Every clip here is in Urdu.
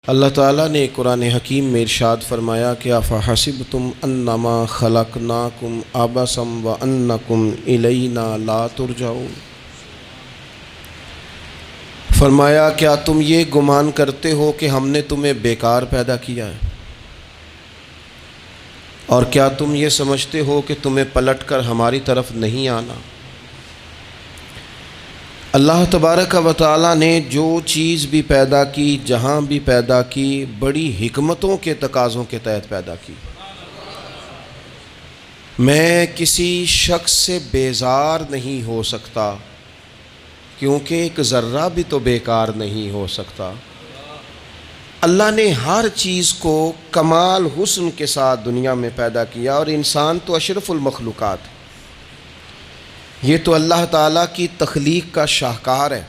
اللہ تعالیٰ نے قرآن حکیم میں ارشاد فرمایا کہ افحسبتم انما خلقناکم عبثا وانکم الینا لا ترجعون، فرمایا کیا تم یہ گمان کرتے ہو کہ ہم نے تمہیں بیکار پیدا کیا ہے، اور کیا تم یہ سمجھتے ہو کہ تمہیں پلٹ کر ہماری طرف نہیں آنا۔ اللہ تبارک و تعالیٰ نے جو چیز بھی پیدا کی، جہاں بھی پیدا کی، بڑی حکمتوں کے تقاضوں کے تحت پیدا کی۔ میں کسی شخص سے بیزار نہیں ہو سکتا، کیونکہ ایک ذرہ بھی تو بیکار نہیں ہو سکتا۔ اللہ نے ہر چیز کو کمال حسن کے ساتھ دنیا میں پیدا کیا، اور انسان تو اشرف المخلوقات ہے۔ یہ تو اللہ تعالیٰ کی تخلیق کا شاہکار ہے۔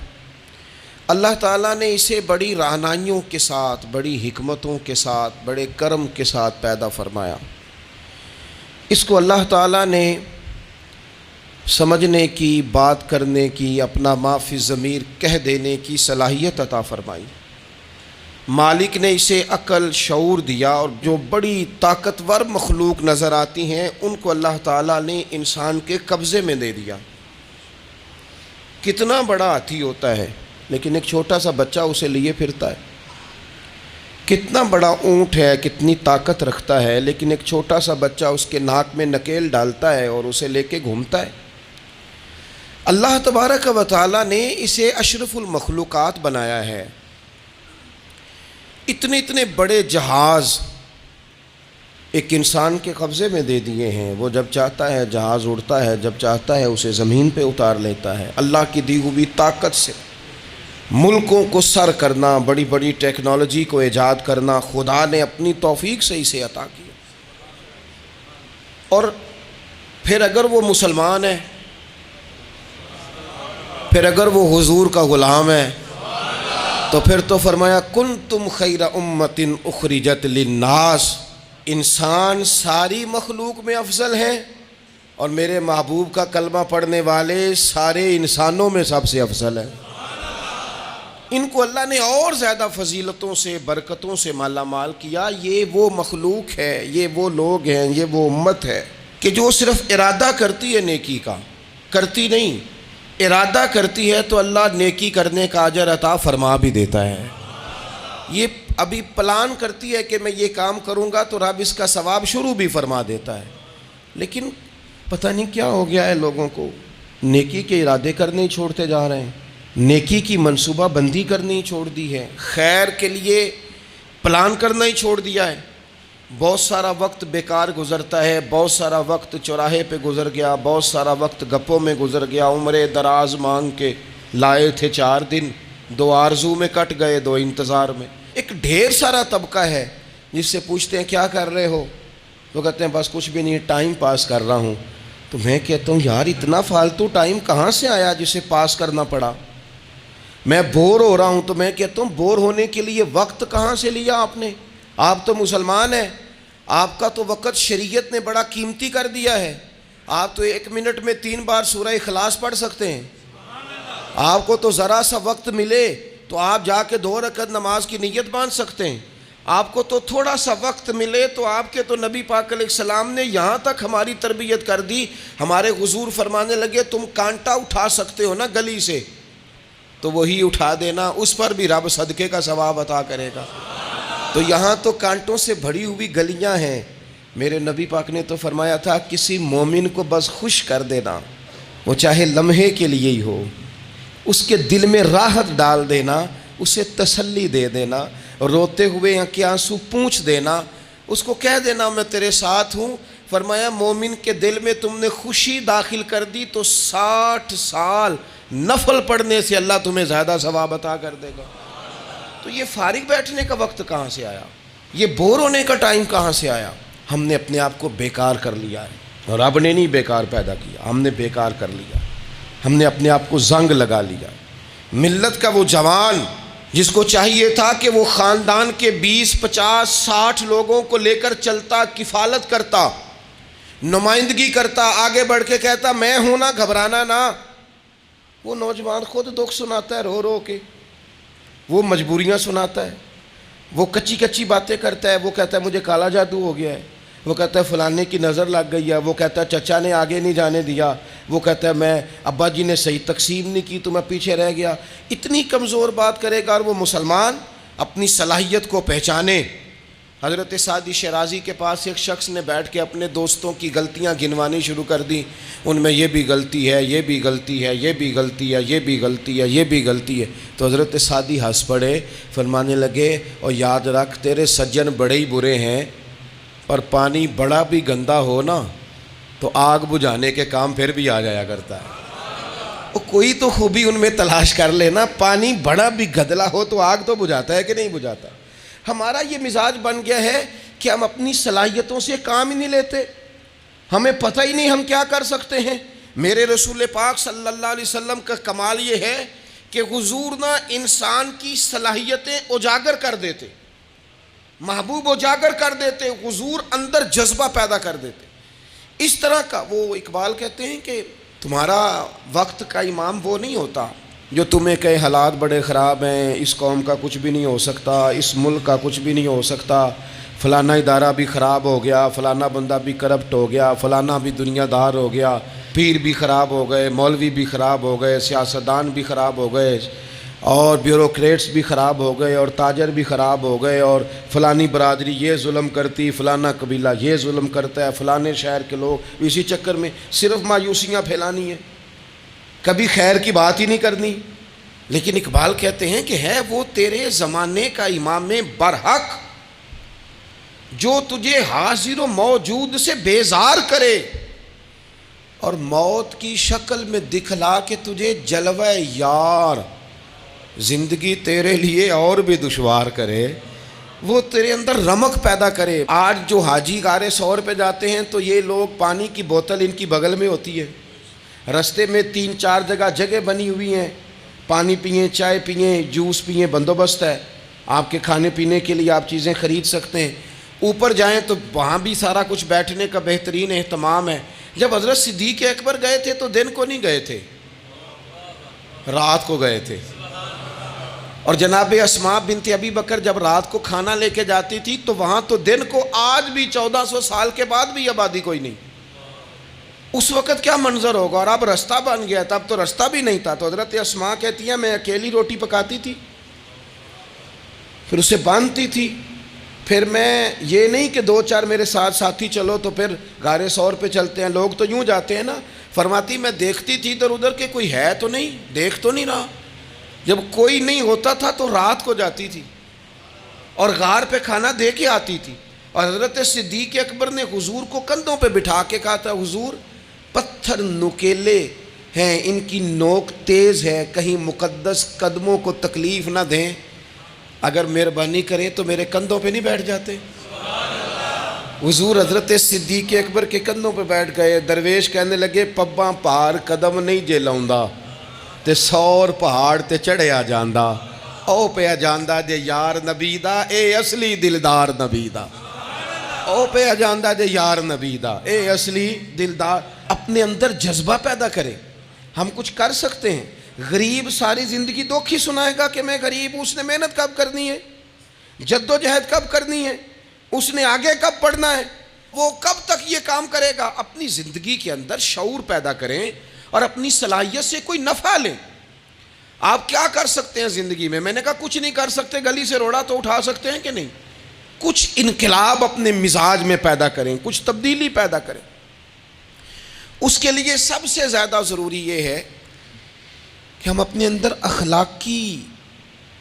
اللہ تعالیٰ نے اسے بڑی رہنمائیوں کے ساتھ، بڑی حکمتوں کے ساتھ، بڑے کرم کے ساتھ پیدا فرمایا۔ اس کو اللہ تعالیٰ نے سمجھنے کی، بات کرنے کی، اپنا ما فی الضمیر کہہ دینے کی صلاحیت عطا فرمائی۔ مالک نے اسے عقل، شعور دیا، اور جو بڑی طاقتور مخلوق نظر آتی ہیں ان کو اللہ تعالیٰ نے انسان کے قبضے میں دے دیا۔ کتنا بڑا ہاتھی ہوتا ہے لیکن ایک چھوٹا سا بچہ اسے لیے پھرتا ہے۔ کتنا بڑا اونٹ ہے، کتنی طاقت رکھتا ہے، لیکن ایک چھوٹا سا بچہ اس کے ناک میں نکیل ڈالتا ہے اور اسے لے کے گھومتا ہے۔ اللہ تبارک و تعالیٰ نے اسے اشرف المخلوقات بنایا ہے۔ اتنے بڑے جہاز ایک انسان کے قبضے میں دے دیے ہیں۔ وہ جب چاہتا ہے جہاز اڑتا ہے، جب چاہتا ہے اسے زمین پہ اتار لیتا ہے۔ اللہ کی دی ہوئی طاقت سے ملکوں کو سر کرنا، بڑی بڑی ٹیکنالوجی کو ایجاد کرنا خدا نے اپنی توفیق سے اسے عطا کیا۔ اور پھر اگر وہ مسلمان ہے، پھر اگر وہ حضور کا غلام ہے، تو پھر تو فرمایا کنتم خیر امت اخرجت للناس، انسان ساری مخلوق میں افضل ہیں، اور میرے محبوب کا کلمہ پڑھنے والے سارے انسانوں میں سب سے افضل ہیں۔ ان کو اللہ نے اور زیادہ فضیلتوں سے، برکتوں سے مالا مال کیا۔ یہ وہ مخلوق ہے، یہ وہ لوگ ہیں، یہ وہ امت ہے کہ جو صرف ارادہ کرتی ہے نیکی کا، کرتی نہیں، ارادہ کرتی ہے تو اللہ نیکی کرنے کا اجر عطا فرما بھی دیتا ہے۔ یہ ابھی پلان کرتی ہے کہ میں یہ کام کروں گا تو رب اس کا ثواب شروع بھی فرما دیتا ہے، لیکن پتہ نہیں کیا ہو گیا ہے لوگوں کو، نیکی کے ارادے کرنے ہی چھوڑتے جا رہے ہیں، نیکی کی منصوبہ بندی کرنی ہی چھوڑ دی ہے، خیر کے لیے پلان کرنا ہی چھوڑ دیا ہے۔ بہت سارا وقت بیکار گزرتا ہے، بہت سارا وقت چوراہے پہ گزر گیا، بہت سارا وقت گپوں میں گزر گیا۔ عمرے دراز مانگ کے لائے تھے 4 دن، 2 آرزو میں کٹ گئے، 2 انتظار میں۔ ایک ڈھیر سارا طبقہ ہے جس سے پوچھتے ہیں کیا کر رہے ہو، وہ کہتے ہیں بس کچھ بھی نہیں، ٹائم پاس کر رہا ہوں۔ تو میں کہتا ہوں یار اتنا فالتو ٹائم کہاں سے آیا جسے پاس کرنا پڑا؟ میں بور ہو رہا ہوں، تو میں کہتا ہوں بور ہونے کے لیے وقت کہاں سے لیا آپ نے؟ آپ تو مسلمان ہیں، آپ کا تو وقت شریعت نے بڑا قیمتی کر دیا ہے۔ آپ تو 1 منٹ میں 3 بار سورہ اخلاص پڑھ سکتے ہیں۔ آپ کو تو ذرا سا وقت ملے تو آپ جا کے 2 رکعت نماز کی نیت باندھ سکتے ہیں۔ آپ کو تو تھوڑا سا وقت ملے تو آپ کے تو نبی پاک علیہ السلام نے یہاں تک ہماری تربیت کر دی، ہمارے حضور فرمانے لگے تم کانٹا اٹھا سکتے ہو نا گلی سے، تو وہی اٹھا دینا، اس پر بھی رب صدقے کا ثواب عطا کرے گا۔ تو یہاں تو کانٹوں سے بھری ہوئی گلیاں ہیں۔ میرے نبی پاک نے تو فرمایا تھا کسی مومن کو بس خوش کر دینا، وہ چاہے لمحے کے لیے ہی ہو، اس کے دل میں راحت ڈال دینا، اسے تسلی دے دینا، روتے ہوئے آنکھ آنسو پونچھ دینا، اس کو کہہ دینا میں تیرے ساتھ ہوں۔ فرمایا مومن کے دل میں تم نے خوشی داخل کر دی تو 60 سال نفل پڑھنے سے اللہ تمہیں زیادہ ثواب عطا کر دے گا۔ تو یہ فارغ بیٹھنے کا وقت کہاں سے آیا؟ یہ بور ہونے کا ٹائم کہاں سے آیا؟ ہم نے اپنے آپ کو بیکار کر لیا ہے، اور رب نے نہیں بیکار پیدا کیا، ہم نے بیکار کر لیا، ہم نے اپنے آپ کو زنگ لگا لیا۔ ملت کا وہ جوان جس کو چاہیے تھا کہ وہ خاندان کے 20، 50، 60 لوگوں کو لے کر چلتا، کفالت کرتا، نمائندگی کرتا، آگے بڑھ کے کہتا میں ہوں نا، گھبرانا نہ، وہ نوجوان خود دکھ سناتا ہے رو رو کے، وہ مجبوریاں سناتا ہے، وہ کچی کچی باتیں کرتا ہے، وہ کہتا ہے مجھے کالا جادو ہو گیا ہے، وہ کہتا ہے فلانے کی نظر لگ گئی ہے، وہ کہتا ہے چچا نے آگے نہیں جانے دیا، وہ کہتا ہے میں ابا جی نے صحیح تقسیم نہیں کی تو میں پیچھے رہ گیا۔ اتنی کمزور بات کرے گا، اور وہ مسلمان اپنی صلاحیت کو پہچانے۔ حضرت سعدی شیرازی کے پاس ایک شخص نے بیٹھ کے اپنے دوستوں کی غلطیاں گنوانی شروع کر دی، ان میں یہ بھی غلطی ہے، یہ بھی غلطی ہے، یہ بھی غلطی ہے، یہ بھی غلطی ہے، یہ بھی غلطی ہے۔ تو حضرت سعدی ہنس پڑے، فرمانے لگے اور یاد رکھ تیرے سجن بڑے ہی برے ہیں، اور پانی بڑا بھی گندا ہو نا تو آگ بجھانے کے کام پھر بھی آ جایا کرتا ہے۔ کوئی تو خوبی ان میں تلاش کر لینا، پانی بڑا بھی گدلا ہو تو آگ تو بجھاتا ہے کہ نہیں بجھاتا۔ ہمارا یہ مزاج بن گیا ہے کہ ہم اپنی صلاحیتوں سے کام ہی نہیں لیتے، ہمیں پتہ ہی نہیں ہم کیا کر سکتے ہیں۔ میرے رسول پاک صلی اللہ علیہ وسلم کا کمال یہ ہے کہ حضور نہ انسان کی صلاحیتیں اجاگر کر دیتے، محبوب اجاگر کر دیتے، حضور اندر جذبہ پیدا کر دیتے۔ اس طرح کا وہ اقبال کہتے ہیں کہ تمہارا وقت کا امام وہ نہیں ہوتا جو تمہیں کہے حالات بڑے خراب ہیں، اس قوم کا کچھ بھی نہیں ہو سکتا، اس ملک کا کچھ بھی نہیں ہو سکتا، فلانا ادارہ بھی خراب ہو گیا، فلانا بندہ بھی کرپٹ ہو گیا، فلانا بھی دنیا دار ہو گیا، پیر بھی خراب ہو گئے، مولوی بھی خراب ہو گئے، سیاستدان بھی خراب ہو گئے، اور بیوروکریٹس بھی خراب ہو گئے، اور تاجر بھی خراب ہو گئے، اور فلانی برادری یہ ظلم کرتی، فلانا قبیلہ یہ ظلم کرتا ہے، فلانے شہر کے لوگ، اسی چکر میں صرف مایوسیاں پھیلانی ہیں، کبھی خیر کی بات ہی نہیں کرنی۔ لیکن اقبال کہتے ہیں کہ ہے وہ تیرے زمانے کا امام برحق جو تجھے حاضر و موجود سے بیزار کرے اور موت کی شکل میں دکھلا کے تجھے جلوہ یار زندگی تیرے لیے اور بھی دشوار کرے، وہ تیرے اندر رمق پیدا کرے۔ آج جو حاجی غار سور پہ جاتے ہیں تو یہ لوگ پانی کی بوتل ان کی بغل میں ہوتی ہے، رستے میں 3-4 جگہ بنی ہوئی ہیں، پانی پئیں، چائے پئیں، جوس پئیں، بندوبست ہے، آپ کے کھانے پینے کے لیے آپ چیزیں خرید سکتے ہیں۔ اوپر جائیں تو وہاں بھی سارا کچھ بیٹھنے کا بہترین اہتمام ہے۔ جب حضرت صدیق اکبر گئے تھے تو دن کو نہیں گئے تھے، رات کو گئے تھے، اور جناب اسماء بنت ابی بکر جب رات کو کھانا لے کے جاتی تھی تو وہاں تو دن کو آج بھی 1400 سال کے بعد بھی آبادی کوئی نہیں۔ اس وقت کیا منظر ہوگا، اور اب رستہ بن گیا تھا، اب تو رستہ بھی نہیں تھا۔ تو حضرت اسماء کہتی ہیں میں اکیلی روٹی پکاتی تھی، پھر اسے باندھتی تھی، پھر میں یہ نہیں کہ 2-4 میرے ساتھ ساتھی چلو تو پھر غار سور پہ چلتے ہیں، لوگ تو یوں جاتے ہیں نا۔ فرماتی میں دیکھتی تھی ادھر ادھر کہ کوئی ہے تو نہیں، دیکھ تو نہیں رہا۔ جب کوئی نہیں ہوتا تھا تو رات کو جاتی تھی اور غار پہ کھانا دے کے آتی تھی، اور حضرت صدیق اکبر نے حضور کو کندھوں پہ بٹھا کے کہا تھا حضور پتھر نکیلے ہیں، ان کی نوک تیز ہے، کہیں مقدس قدموں کو تکلیف نہ دیں، اگر مہربانی کریں تو میرے کندھوں پہ نہیں بیٹھ جاتے۔ حضور حضرت صدیق اکبر کے کندھوں پہ بیٹھ گئے۔ درویش کہنے لگے پباں پار قدم نہیں جے لاؤندا تے 100 پہاڑ تے چڑھیا جاندا، او پیا جاندا جے یار نبی دا، اے اصلی دلدار نبی دا، او پیا جاندا جے یار نبی دا، اے اصلی دلدار۔ اپنے اندر جذبہ پیدا کرے، ہم کچھ کر سکتے ہیں۔ غریب ساری زندگی دکھ ہی سنائے گا کہ میں غریب ہوں، اس نے محنت کب کرنی ہے، جد و جہد کب کرنی ہے، اس نے آگے کب پڑھنا ہے، وہ کب تک یہ کام کرے گا۔ اپنی زندگی کے اندر شعور پیدا کریں اور اپنی صلاحیت سے کوئی نفع لیں۔ آپ کیا کر سکتے ہیں زندگی میں؟ میں نے کہا کچھ نہیں کر سکتے، گلی سے روڑا تو اٹھا سکتے ہیں کہ نہیں؟ کچھ انقلاب اپنے مزاج میں پیدا کریں، کچھ تبدیلی پیدا کریں۔ اس کے لیے سب سے زیادہ ضروری یہ ہے کہ ہم اپنے اندر اخلاقی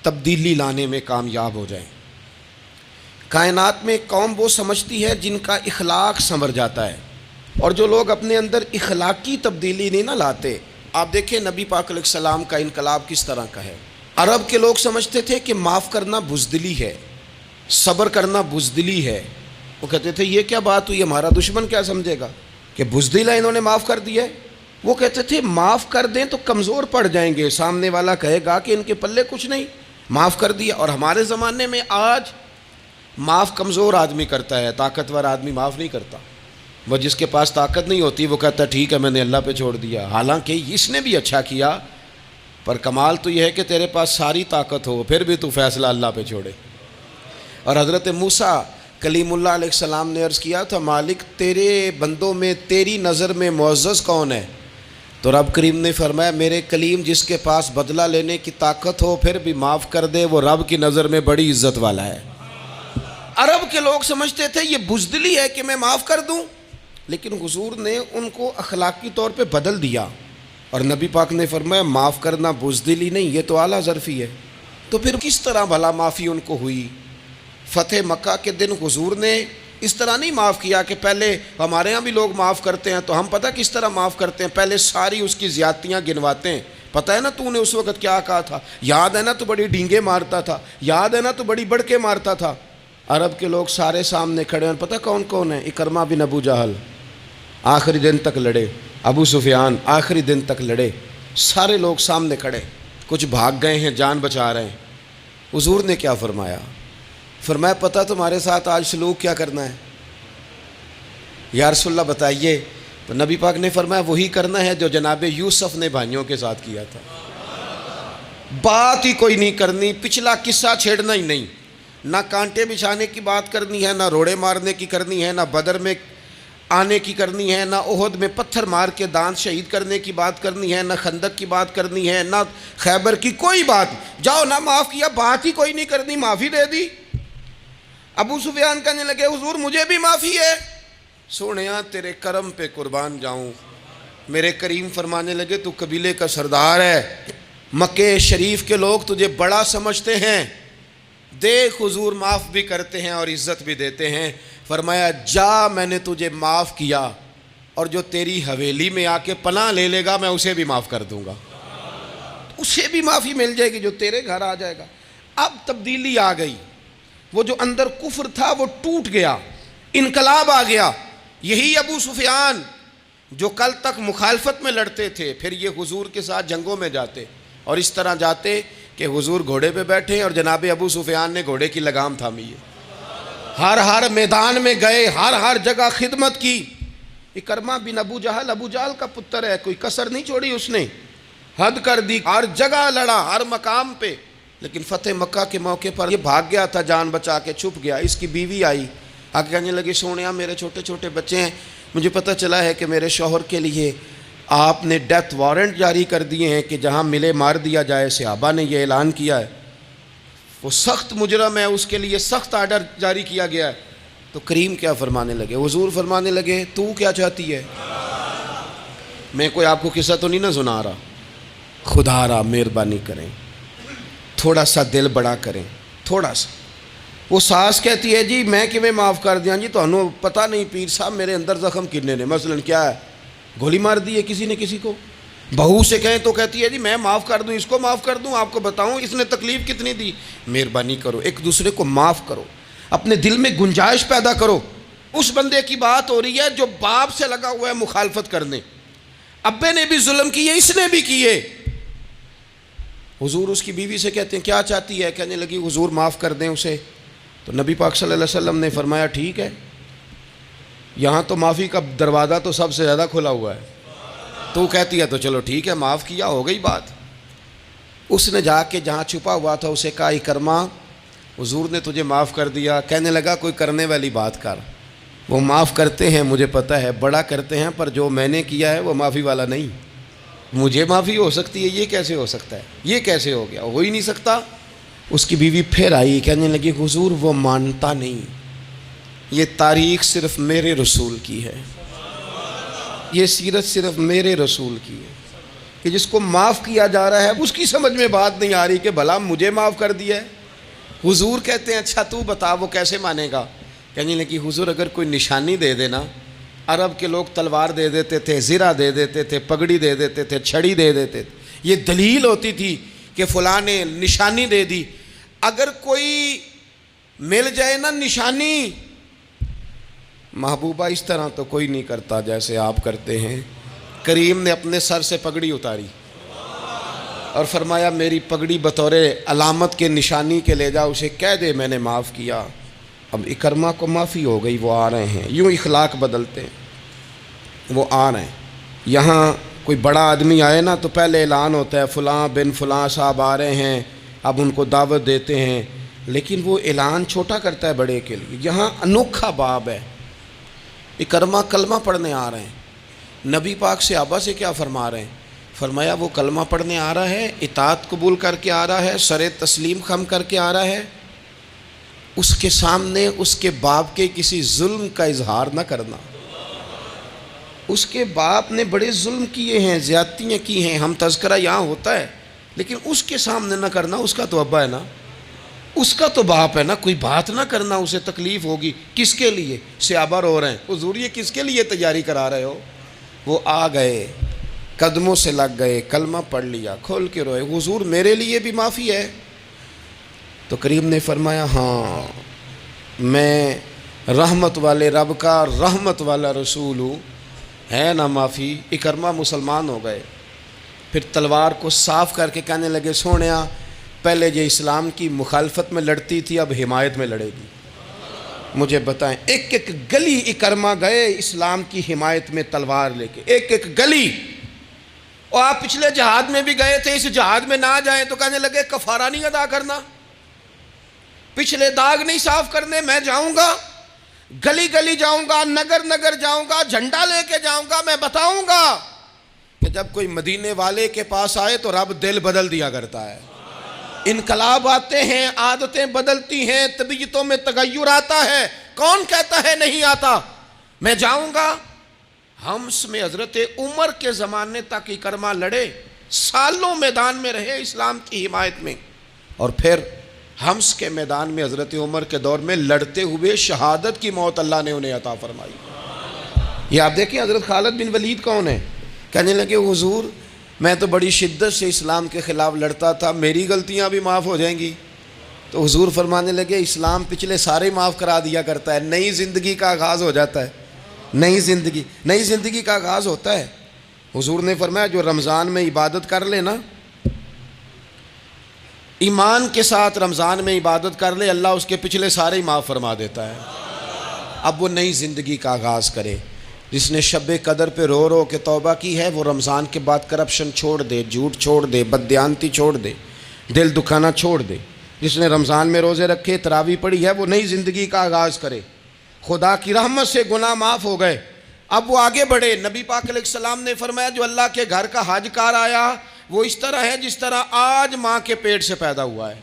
تبدیلی لانے میں کامیاب ہو جائیں۔ کائنات میں ایک قوم وہ سمجھتی ہے جن کا اخلاق سنور جاتا ہے، اور جو لوگ اپنے اندر اخلاقی تبدیلی نہیں نہ لاتے، آپ دیکھیں نبی پاک علیہ السلام کا انقلاب کس طرح کا ہے۔ عرب کے لوگ سمجھتے تھے کہ معاف کرنا بزدلی ہے، صبر کرنا بزدلی ہے۔ وہ کہتے تھے یہ کیا بات ہوئی، ہمارا دشمن کیا سمجھے گا کہ بزدل ہے، انہوں نے معاف کر دیا ہے۔ وہ کہتے تھے معاف کر دیں تو کمزور پڑ جائیں گے، سامنے والا کہے گا کہ ان کے پلے کچھ نہیں، معاف کر دیا۔ اور ہمارے زمانے میں آج معاف کمزور آدمی کرتا ہے، طاقتور آدمی معاف نہیں کرتا۔ وہ جس کے پاس طاقت نہیں ہوتی وہ کہتا ہے ٹھیک ہے میں نے اللہ پہ چھوڑ دیا، حالانکہ اس نے بھی اچھا کیا، پر کمال تو یہ ہے کہ تیرے پاس ساری طاقت ہو پھر بھی تو فیصلہ اللہ پہ چھوڑے۔ اور حضرت موسیٰ کلیم اللہ علیہ السلام نے عرض کیا تھا مالک تیرے بندوں میں تیری نظر میں معزز کون ہے؟ تو رب کریم نے فرمایا میرے کلیم جس کے پاس بدلہ لینے کی طاقت ہو پھر بھی معاف کر دے وہ رب کی نظر میں بڑی عزت والا ہے۔ عرب کے لوگ سمجھتے تھے یہ بزدلی ہے کہ میں معاف کر دوں، لیکن حضور نے ان کو اخلاقی طور پہ بدل دیا، اور نبی پاک نے فرمایا معاف کرنا بزدلی نہیں، یہ تو اعلیٰ ظرفی ہے۔ تو پھر کس طرح بھلا معافی ان کو ہوئی؟ فتح مکہ کے دن حضور نے اس طرح نہیں معاف کیا کہ پہلے ہمارے ہاں بھی لوگ معاف کرتے ہیں تو ہم پتہ کس طرح معاف کرتے ہیں، پہلے ساری اس کی زیادتیاں گنواتے ہیں۔ پتہ ہے نا تو نے اس وقت کیا کہا تھا، یاد ہے نا تو بڑی ڈینگے مارتا تھا، یاد ہے نا تو بڑی بڑھ کے مارتا تھا۔ عرب کے لوگ سارے سامنے کھڑے ہیں، پتہ کون کون ہیں؟ اکرمہ بن ابو جہل آخری دن تک لڑے، ابو سفیان آخری دن تک لڑے، سارے لوگ سامنے کھڑے، کچھ بھاگ گئے ہیں جان بچا رہے ہیں۔ حضور نے کیا فرمایا؟ فرمایا پتہ تمہارے ساتھ آج سلوک کیا کرنا ہے؟ یا رسول اللہ بتائیے۔ تو نبی پاک نے فرمایا وہی کرنا ہے جو جناب یوسف نے بھائیوں کے ساتھ کیا تھا، بات ہی کوئی نہیں کرنی، پچھلا قصہ چھیڑنا ہی نہیں، نہ کانٹے بچھانے کی بات کرنی ہے، نہ روڑے مارنے کی کرنی ہے، نہ بدر میں آنے کی کرنی ہے، نہ احد میں پتھر مار کے دانت شہید کرنے کی بات کرنی ہے، نہ خندق کی بات کرنی ہے، نہ خیبر کی کوئی بات۔ جاؤ نہ معاف کیا، بات ہی کوئی نہیں کرنی، معافی دے دی۔ ابو سفیان کہنے لگے حضور مجھے بھی معافی ہے۔ سونیا تیرے کرم پہ قربان جاؤں۔ میرے کریم فرمانے لگے تو قبیلے کا سردار ہے، مکہ شریف کے لوگ تجھے بڑا سمجھتے ہیں، دیکھ حضور معاف بھی کرتے ہیں اور عزت بھی دیتے ہیں۔ فرمایا جا میں نے تجھے معاف کیا، اور جو تیری حویلی میں آ کے پناہ لے لے گا میں اسے بھی معاف کر دوں گا، اسے بھی معافی مل جائے گی جو تیرے گھر آ جائے گا۔ اب تبدیلی آ گئی، وہ جو اندر کفر تھا وہ ٹوٹ گیا، انقلاب آ گیا۔ یہی ابو سفیان جو کل تک مخالفت میں لڑتے تھے، پھر یہ حضور کے ساتھ جنگوں میں جاتے، اور اس طرح جاتے کہ حضور گھوڑے پہ بیٹھے اور جناب ابو سفیان نے گھوڑے کی لگام تھامی ہے، ہر میدان میں گئے، ہر جگہ خدمت کی۔ اکرمہ بن ابو جہل کا پتر ہے، کوئی کسر نہیں چھوڑی اس نے، حد کر دی، ہر جگہ لڑا، ہر مقام پہ۔ لیکن فتح مکہ کے موقع پر یہ بھاگ گیا تھا، جان بچا کے چھپ گیا۔ اس کی بیوی آئی، آگے کہنے لگی سونیا میرے چھوٹے چھوٹے بچے ہیں، مجھے پتہ چلا ہے کہ میرے شوہر کے لیے آپ نے ڈیتھ وارنٹ جاری کر دیے ہیں کہ جہاں ملے مار دیا جائے، صحابہ نے یہ اعلان کیا ہے، وہ سخت مجرم ہے، اس کے لیے سخت آرڈر جاری کیا گیا ہے۔ تو کریم کیا فرمانے لگے؟ حضور فرمانے لگے تو کیا چاہتی ہے؟ میں کوئی آپ کو قصہ تو نہیں نہ سنا رہا، خدا را مہربانی کریں، تھوڑا سا دل بڑا کریں، تھوڑا سا۔ وہ ساس کہتی ہے جی میں کیویں معاف کر دیاں جی، تمہیں پتہ نہیں پیر صاحب میرے اندر زخم کنے نے، مثلا کیا ہے، گولی مار دی ہے کسی نے کسی کو۔ بہو سے کہیں تو کہتی ہے جی میں معاف کر دوں، اس کو معاف کر دوں، آپ کو بتاؤں اس نے تکلیف کتنی دی۔ مہربانی کرو ایک دوسرے کو معاف کرو، اپنے دل میں گنجائش پیدا کرو۔ اس بندے کی بات ہو رہی ہے جو باپ سے لگا ہوا ہے مخالفت کرنے، ابے نے بھی ظلم کیے، اس نے بھی کیے۔ حضور اس کی بیوی سے کہتے ہیں کیا چاہتی ہے؟ کہنے لگی حضور معاف کر دیں اسے۔ تو نبی پاک صلی اللہ علیہ وسلم نے فرمایا ٹھیک ہے، یہاں تو معافی کا دروازہ تو سب سے زیادہ کھلا ہوا ہے، تو کہتی ہے تو چلو ٹھیک ہے معاف کیا، ہو گئی بات۔ اس نے جا کے جہاں چھپا ہوا تھا اسے کہا اکرمہ حضور نے تجھے معاف کر دیا۔ کہنے لگا کوئی کرنے والی بات کر، وہ معاف کرتے ہیں مجھے پتہ ہے، بڑا کرتے ہیں، پر جو میں نے کیا ہے وہ معافی والا نہیں۔ مجھے معافی ہو سکتی ہے، یہ کیسے ہو سکتا ہے، یہ کیسے ہو گیا، ہو ہی نہیں سکتا۔ اس کی بیوی پھر آئی، کہنے لگی حضور وہ مانتا نہیں، یہ تاریخ صرف میرے رسول کی ہے، یہ سیرت صرف میرے رسول کی ہے، کہ جس کو معاف کیا جا رہا ہے اس کی سمجھ میں بات نہیں آ رہی کہ بھلا مجھے معاف کر دیا ہے۔ حضور کہتے ہیں اچھا تو بتا وہ کیسے مانے گا؟ کہنے لگی حضور اگر کوئی نشانی دے دینا، عرب کے لوگ تلوار دے دیتے تھے، زرہ دے دیتے تھے، پگڑی دے دیتے تھے، چھڑی دے دیتے تھے، یہ دلیل ہوتی تھی کہ فلاں نے نشانی دے دی۔ اگر کوئی مل جائے نا نشانی، محبوبہ اس طرح تو کوئی نہیں کرتا جیسے آپ کرتے ہیں۔ کریم نے اپنے سر سے پگڑی اتاری اور فرمایا میری پگڑی بطور علامت کے نشانی کے لے جا، اسے کہہ دے میں نے معاف کیا۔ اب اکرمہ کو معافی ہو گئی، وہ آ رہے ہیں، یوں اخلاق بدلتے ہیں، وہ آ رہے ہیں۔ یہاں کوئی بڑا آدمی آئے نا تو پہلے اعلان ہوتا ہے فلاں بن فلاں صاحب آ رہے ہیں، اب ان کو دعوت دیتے ہیں، لیکن وہ اعلان چھوٹا کرتا ہے بڑے کے لیے. یہاں انوکھا باب ہے. اکرمہ کلمہ پڑھنے آ رہے ہیں. نبی پاک صحابہ سے کیا فرما رہے ہیں؟ فرمایا وہ کلمہ پڑھنے آ رہا ہے، اطاعت قبول کر کے آ رہا ہے، سر تسلیم خم کر کے آ رہا ہے، اس کے سامنے اس کے باپ کے کسی ظلم کا اظہار نہ کرنا. اس کے باپ نے بڑے ظلم کیے ہیں، زیادتیاں کی ہیں، ہم تذکرہ یہاں ہوتا ہے، لیکن اس کے سامنے نہ کرنا. اس کا تو ابا ہے نا، اس کا تو باپ ہے نا، کوئی بات نہ کرنا، اسے تکلیف ہوگی. کس کے لیے؟ صحابہ رو رہے ہیں. حضور یہ کس کے لیے تیاری کرا رہے ہو؟ وہ آ گئے، قدموں سے لگ گئے، کلمہ پڑھ لیا، کھول کے روئے. حضور میرے لیے بھی معافی ہے؟ تو کریم نے فرمایا ہاں، میں رحمت والے رب کا رحمت والا رسول ہوں، ہے نا معافی. اکرمہ مسلمان ہو گئے. پھر تلوار کو صاف کر کے کہنے لگے سونیا پہلے یہ اسلام کی مخالفت میں لڑتی تھی، اب حمایت میں لڑے گی. مجھے بتائیں، ایک ایک گلی اکرمہ گئے اسلام کی حمایت میں تلوار لے کے، ایک ایک گلی. اور آپ پچھلے جہاد میں بھی گئے تھے، اس جہاد میں نہ جائیں تو کہنے لگے کفارہ نہیں ادا کرنا، پچھلے داغ نہیں صاف کرنے. میں جاؤں گا، گلی گلی جاؤں گا، نگر نگر جاؤں گا، جھنڈا لے کے جاؤں گا. میں بتاؤں گا کہ جب کوئی مدینے والے کے پاس آئے تو رب دل بدل دیا کرتا ہے. انقلاب آتے ہیں، عادتیں بدلتی ہیں، طبیعتوں میں تغیر آتا ہے. کون کہتا ہے نہیں آتا؟ میں جاؤں گا. حمص میں حضرت عمر کے زمانے تک اکرمہ لڑے، سالوں میدان میں رہے اسلام کی حمایت میں، اور پھر حمص کے میدان میں حضرت عمر کے دور میں لڑتے ہوئے شہادت کی موت اللہ نے انہیں عطا فرمائی. یہ آپ دیکھیں حضرت خالد بن ولید کون ہے؟ کہنے لگے حضور میں تو بڑی شدت سے اسلام کے خلاف لڑتا تھا، میری غلطیاں بھی معاف ہو جائیں گی. تو حضور فرمانے لگے اسلام پچھلے سارے معاف کرا دیا کرتا ہے، نئی زندگی کا آغاز ہو جاتا ہے. نئی زندگی کا آغاز ہوتا ہے. حضور نے فرمایا جو رمضان میں عبادت کر لے نا، ایمان کے ساتھ رمضان میں عبادت کر لے، اللہ اس کے پچھلے سارے ہی معاف فرما دیتا ہے. اب وہ نئی زندگی کا آغاز کرے. جس نے شب قدر پہ رو رو کے توبہ کی ہے وہ رمضان کے بعد کرپشن چھوڑ دے، جھوٹ چھوڑ دے، بددیانتی چھوڑ دے، دل دکھانا چھوڑ دے. جس نے رمضان میں روزے رکھے، تراویح پڑھی ہے، وہ نئی زندگی کا آغاز کرے. خدا کی رحمت سے گناہ معاف ہو گئے، اب وہ آگے بڑھے. نبی پاک علیہ السلام نے فرمایا جو اللہ کے گھر کا حج کار آیا وہ اس طرح ہے جس طرح آج ماں کے پیٹ سے پیدا ہوا ہے.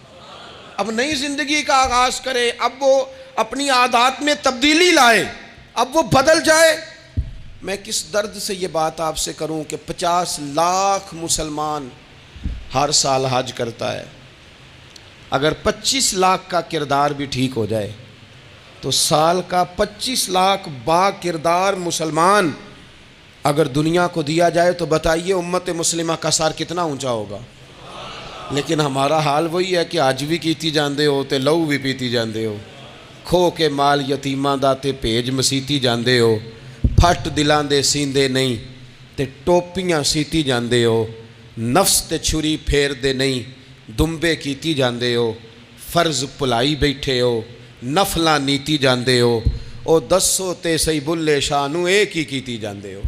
اب نئی زندگی کا آغاز کرے، اب وہ اپنی عادات میں تبدیلی لائے، اب وہ بدل جائے. میں کس درد سے یہ بات آپ سے کروں کہ 50 لاکھ مسلمان ہر سال حج کرتا ہے. اگر 25 لاکھ کا کردار بھی ٹھیک ہو جائے تو سال کا 25 لاکھ با کردار مسلمان اگر دنیا کو دیا جائے تو بتائیے امت مسلمہ کا سر کتنا اونچا ہوگا. لیکن ہمارا حال وہی ہے کہ آج بھی کیتی جاندے ہو تے لہو بھی پیتی جاندے ہو، کھو کے مال یتیماں دا تے بھیج مسیتی جاندے ہو، پھٹ دلاں دے سیندے نہیں تے ٹوپیاں سیتی جاندے ہو، نفس تے چھری پھیر دے نہیں دمبے کیتی جاندے ہو، فرض پلائی بیٹھے ہو، نفلاں نیتی جاندے ہو، او دسو تے سی بلے شانو ایک ہی کیتی جاندے ہو.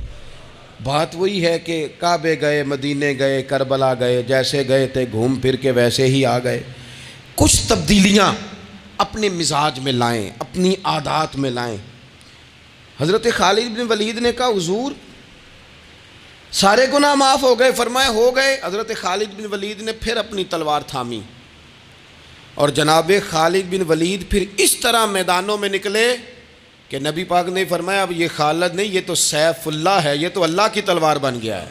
بات وہی ہے کہ کعبے گئے، مدینے گئے، کربلا گئے، جیسے گئے تھے گھوم پھر کے ویسے ہی آ گئے. کچھ تبدیلیاں اپنے مزاج میں لائیں، اپنی عادات میں لائیں. حضرت خالد بن ولید نے کہا حضور سارے گناہ معاف ہو گئے. فرمایا ہو گئے. حضرت خالد بن ولید نے پھر اپنی تلوار تھامی اور جناب خالد بن ولید پھر اس طرح میدانوں میں نکلے کہ نبی پاک نے فرمایا اب یہ خالد نہیں، یہ تو سیف اللہ ہے، یہ تو اللہ کی تلوار بن گیا ہے.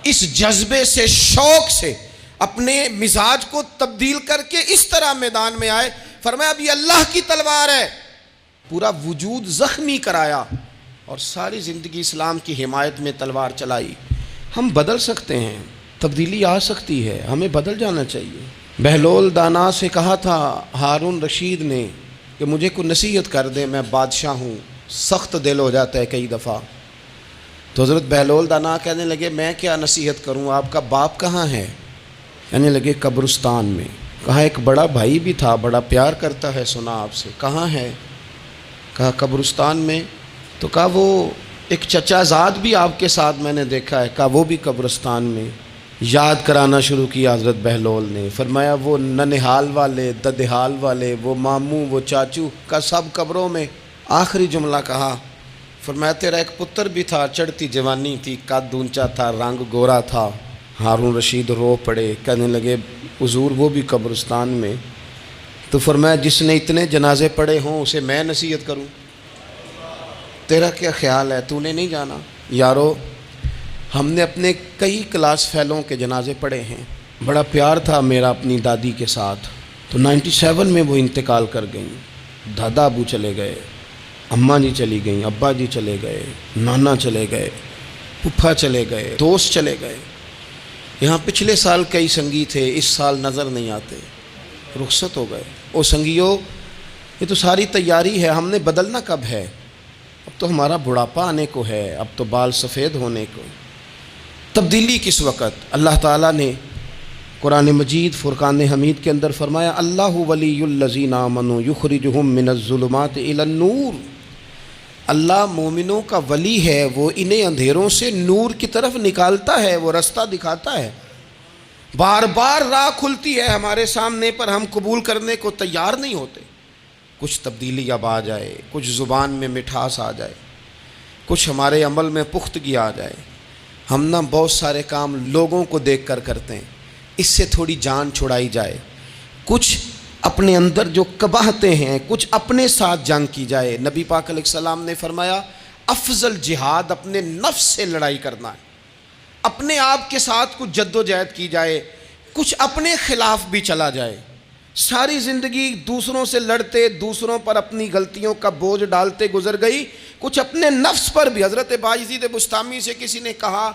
اس جذبے سے، شوق سے اپنے مزاج کو تبدیل کر کے اس طرح میدان میں آئے. فرمایا اب یہ اللہ کی تلوار ہے. پورا وجود زخمی کرایا اور ساری زندگی اسلام کی حمایت میں تلوار چلائی. ہم بدل سکتے ہیں، تبدیلی آ سکتی ہے، ہمیں بدل جانا چاہیے. بہلول دانا سے کہا تھا ہارون رشید نے کہ مجھے کوئی نصیحت کر دے، میں بادشاہ ہوں، سخت دل ہو جاتا ہے کئی دفعہ. تو حضرت بہلول دانا کہنے لگے میں کیا نصیحت کروں، آپ کا باپ کہاں ہے؟ کہنے لگے قبرستان میں. کہا ایک بڑا بھائی بھی تھا، بڑا پیار کرتا ہے، سنا آپ سے، کہاں ہے؟ کہا قبرستان میں. تو کہا وہ ایک چچا زاد بھی آپ کے ساتھ میں نے دیکھا ہے. کہا وہ بھی قبرستان میں. یاد کرانا شروع کیا حضرت بہلول نے، فرمایا وہ ننہال والے، ددہال والے، وہ ماموں، وہ چاچو کا سب قبروں میں۔ آخری جملہ کہا، فرمایا تیرا ایک پتر بھی تھا، چڑھتی جوانی تھی، قد اونچا تھا، رنگ گورا تھا۔ ہارون رشید رو پڑے، کہنے لگے حضور وہ بھی قبرستان میں۔ تو فرمایا جس نے اتنے جنازے پڑھے ہوں اسے میں نصیحت کروں؟ تیرا کیا خیال ہے، تو نے نہیں جانا؟ یارو ہم نے اپنے کئی کلاس فیلوں کے جنازے پڑھے ہیں، بڑا پیار تھا میرا اپنی دادی کے ساتھ، تو 97 میں وہ انتقال کر گئیں، دادا ابو چلے گئے، اماں جی چلی گئیں، ابا جی چلے گئے، نانا چلے گئے، پھپھا چلے گئے، دوست چلے گئے۔ یہاں پچھلے سال کئی سنگی تھے، اس سال نظر نہیں آتے، رخصت ہو گئے۔ او سنگیو، یہ تو ساری تیاری ہے، ہم نے بدلنا کب ہے؟ اب تو ہمارا بڑھاپا آنے کو ہے، اب تو بال سفید ہونے کو۔ تبدیلی کس وقت؟ اللہ تعالیٰ نے قرآن مجید فرقان حمید کے اندر فرمایا اللہ ولی الذین آمنوا یخرجہم من الظلمات الی النور۔ اللہ مومنوں کا ولی ہے، وہ انہیں اندھیروں سے نور کی طرف نکالتا ہے، وہ رستہ دکھاتا ہے۔ بار بار راہ کھلتی ہے ہمارے سامنے، پر ہم قبول کرنے کو تیار نہیں ہوتے۔ کچھ تبدیلی اب آ جائے، کچھ زبان میں مٹھاس آ جائے، کچھ ہمارے عمل میں پختگی آ جائے۔ ہم نہ بہت سارے کام لوگوں کو دیکھ کر کرتے ہیں، اس سے تھوڑی جان چھڑائی جائے۔ کچھ اپنے اندر جو قباہتیں ہیں، کچھ اپنے ساتھ جنگ کی جائے۔ نبی پاک علیہ السلام نے فرمایا افضل جہاد اپنے نفس سے لڑائی کرنا ہے، اپنے آپ کے ساتھ کچھ جد و جہد کی جائے، کچھ اپنے خلاف بھی چلا جائے۔ ساری زندگی دوسروں سے لڑتے، دوسروں پر اپنی غلطیوں کا بوجھ ڈالتے گزر گئی، کچھ اپنے نفس پر بھی۔ حضرت بایزید بستامی سے کسی نے کہا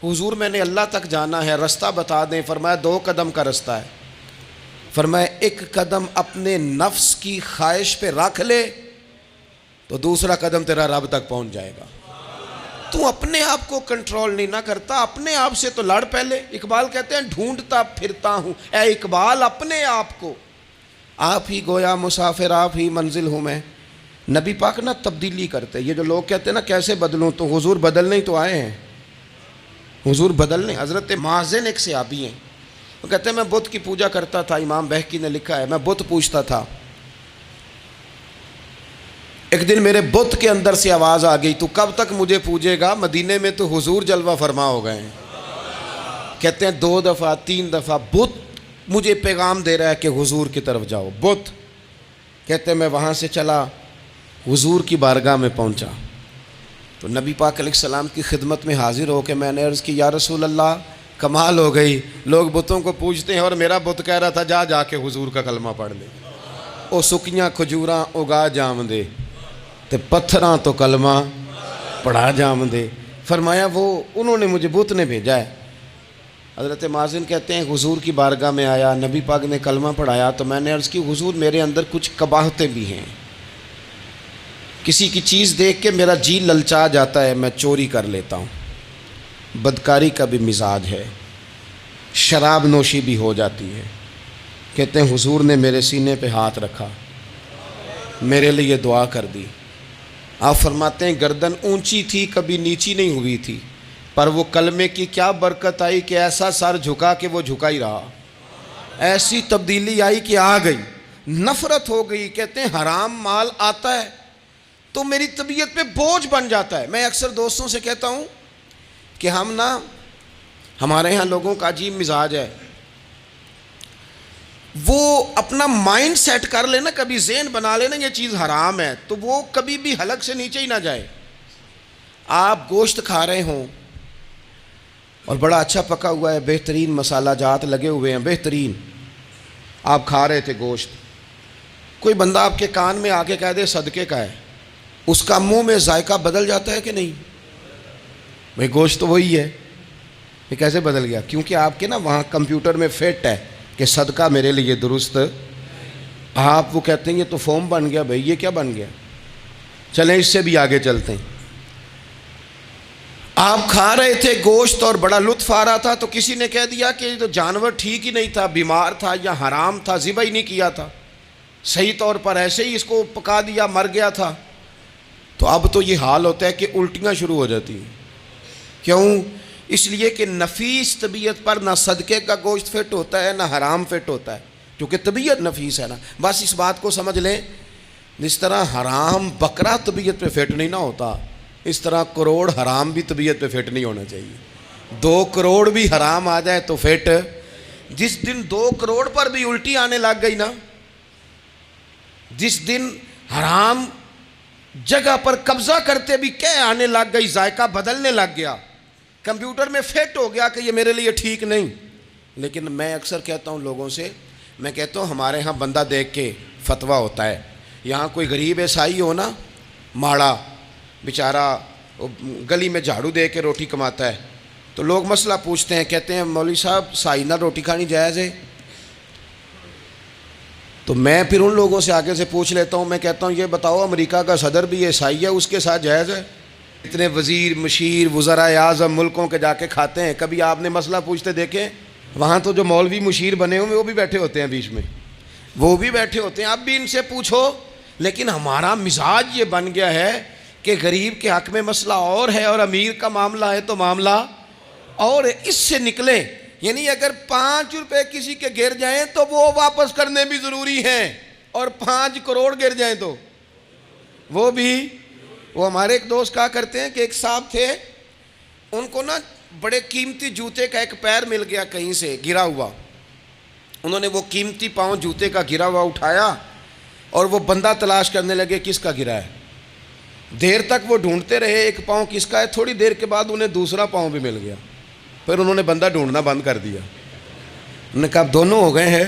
حضور میں نے اللہ تک جانا ہے، رستہ بتا دیں۔ فرمایا 2 قدم کا رستہ ہے۔ فرمایا 1 قدم اپنے نفس کی خواہش پہ رکھ لے تو دوسرا قدم تیرا رب تک پہنچ جائے گا۔ تو اپنے آپ کو کنٹرول نہیں نہ کرتا، اپنے آپ سے تو لڑ پہلے۔ اقبال کہتے ہیں ڈھونڈتا پھرتا ہوں اے اقبال اپنے آپ کو، آپ ہی گویا مسافر آپ ہی منزل ہوں میں۔ نبی پاک نہ تبدیلی کرتے۔ یہ جو لوگ کہتے ہیں نا کیسے بدلوں، تو حضور بدلنے ہی تو آئے ہیں، حضور بدلنے۔ حضرت مازن ایک صحابی ہیں، وہ کہتے ہیں میں بت کی پوجا کرتا تھا، امام بہقی نے لکھا ہے میں بت پوجتا تھا۔ ایک دن میرے بت کے اندر سے آواز آ گئی تو کب تک مجھے پوجے گا، مدینے میں تو حضور جلوہ فرما ہو گئے ہیں۔ کہتے ہیں 2 دفعہ 3 دفعہ بت مجھے پیغام دے رہا ہے کہ حضور کی طرف جاؤ، بت۔ کہتے ہیں میں وہاں سے چلا، حضور کی بارگاہ میں پہنچا تو نبی پاک علیہ السلام کی خدمت میں حاضر ہو کے میں نے عرض کی یا رسول اللہ کمال ہو گئی، لوگ بتوں کو پوجتے ہیں اور میرا بت کہہ رہا تھا جا کے حضور کا کلمہ پڑھ لے۔ او سکیاں کھجوراں اگا جام دے تے پتھراں تو کلمہ پڑھا جام دے۔ فرمایا وہ انہوں نے مجھے بت نے بھیجا ہے۔ حضرت مازن کہتے ہیں حضور کی بارگاہ میں آیا، نبی پاک نے کلمہ پڑھایا تو میں نے عرض کی حضور میرے اندر کچھ قباہتیں بھی ہیں، کسی کی چیز دیکھ کے میرا جی للچا جاتا ہے، میں چوری کر لیتا ہوں، بدکاری کا بھی مزاج ہے، شراب نوشی بھی ہو جاتی ہے۔ کہتے ہیں حضور نے میرے سینے پہ ہاتھ رکھا، میرے لیے دعا کر دی۔ آپ فرماتے ہیں گردن اونچی تھی کبھی نیچی نہیں ہوئی تھی، پر وہ کلمے کی کیا برکت آئی کہ ایسا سر جھکا کہ وہ جھکا ہی رہا، ایسی تبدیلی آئی کہ آ گئی، نفرت ہو گئی۔ کہتے ہیں حرام مال آتا ہے تو میری طبیعت پہ بوجھ بن جاتا ہے۔ میں اکثر دوستوں سے کہتا ہوں کہ ہمارے ہاں لوگوں کا عجیب مزاج ہے، وہ اپنا مائنڈ سیٹ کر لینا، کبھی ذہن بنا لینا یہ چیز حرام ہے تو وہ کبھی بھی حلق سے نیچے ہی نہ جائے۔ آپ گوشت کھا رہے ہوں اور بڑا اچھا پکا ہوا ہے، بہترین مسالہ جات لگے ہوئے ہیں، بہترین، آپ کھا رہے تھے گوشت، کوئی بندہ آپ کے کان میں آ کے کہہ دے صدقے کا ہے، اس کا منہ میں ذائقہ بدل جاتا ہے کہ نہیں؟ بھئی گوشت تو وہی ہے، یہ کیسے بدل گیا؟ کیونکہ آپ کے نا وہاں کمپیوٹر میں فٹ ہے کہ صدقہ میرے لیے درست۔ آپ وہ کہتے ہیں یہ تو فارم بن گیا، بھئی یہ کیا بن گیا؟ چلیں اس سے بھی آگے چلتے ہیں۔ آپ کھا رہے تھے گوشت اور بڑا لطف آ رہا تھا تو کسی نے کہہ دیا کہ یہ تو جانور ٹھیک ہی نہیں تھا، بیمار تھا یا حرام تھا، ذبح ہی نہیں کیا تھا، صحیح طور پر ایسے ہی اس کو پکا دیا، مر گیا تھا۔ تو اب تو یہ حال ہوتا ہے کہ الٹیاں شروع ہو جاتی ہیں۔ کیوں؟ اس لیے کہ نفیس طبیعت پر نہ صدقے کا گوشت فٹ ہوتا ہے نہ حرام فٹ ہوتا ہے، کیونکہ طبیعت نفیس ہے نا. بس اس بات کو سمجھ لیں، جس طرح حرام بکرا طبیعت پہ فٹ نہیں نہ ہوتا، اس طرح کروڑ حرام بھی طبیعت پہ فٹ نہیں ہونا چاہیے. 2 کروڑ بھی حرام آ جائے تو فٹ. جس دن 2 کروڑ پر بھی الٹی آنے لگ گئی نا، جس دن حرام جگہ پر قبضہ کرتے بھی کہہ آنے لگ گئی، ذائقہ بدلنے لگ گیا، کمپیوٹر میں فٹ ہو گیا کہ یہ میرے لیے ٹھیک نہیں. لیکن میں اکثر کہتا ہوں لوگوں سے، میں کہتا ہوں ہمارے ہاں بندہ دیکھ کے فتویٰ ہوتا ہے. یہاں کوئی غریب عیسائی ہو نا، ماڑا بیچارہ گلی میں جھاڑو دے کے روٹی کماتا ہے، تو لوگ مسئلہ پوچھتے ہیں، کہتے ہیں مولوی صاحب سائنہ روٹی کھانی جائز ہے؟ تو میں پھر ان لوگوں سے آگے سے پوچھ لیتا ہوں، میں کہتا ہوں یہ بتاؤ امریکہ کا صدر بھی عیسائی ہے، اس کے ساتھ جائز ہے؟ اتنے وزیر مشیر وزراء اعظم ملکوں کے جا کے کھاتے ہیں، کبھی آپ نے مسئلہ پوچھتے دیکھیں؟ وہاں تو جو مولوی مشیر بنے ہوئے وہ بھی بیٹھے ہوتے ہیں بیچ میں، وہ بھی بیٹھے ہوتے ہیں، اب بھی ان سے پوچھو. لیکن ہمارا مزاج یہ بن گیا ہے کہ غریب کے حق میں مسئلہ اور ہے اور امیر کا معاملہ ہے تو معاملہ اور اس سے نکلے. یعنی اگر 5 روپے کسی کے گر جائیں تو وہ واپس کرنے بھی ضروری ہیں، اور 5 کروڑ گر جائیں تو وہ بھی. وہ ہمارے ایک دوست کہا کرتے ہیں کہ ایک صاحب تھے، ان کو نا بڑے قیمتی جوتے کا ایک پیر مل گیا کہیں سے گرا ہوا. انہوں نے وہ قیمتی پاؤں جوتے کا گرا ہوا اٹھایا اور وہ بندہ تلاش کرنے لگے کس کا گرا ہے. دیر تک وہ ڈھونڈتے رہے ایک پاؤں کس کا ہے، تھوڑی دیر کے بعد انہیں دوسرا پاؤں بھی مل گیا. پھر انہوں نے بندہ ڈھونڈنا بند کر دیا. انہوں نے کہا اب دونوں ہو گئے ہیں،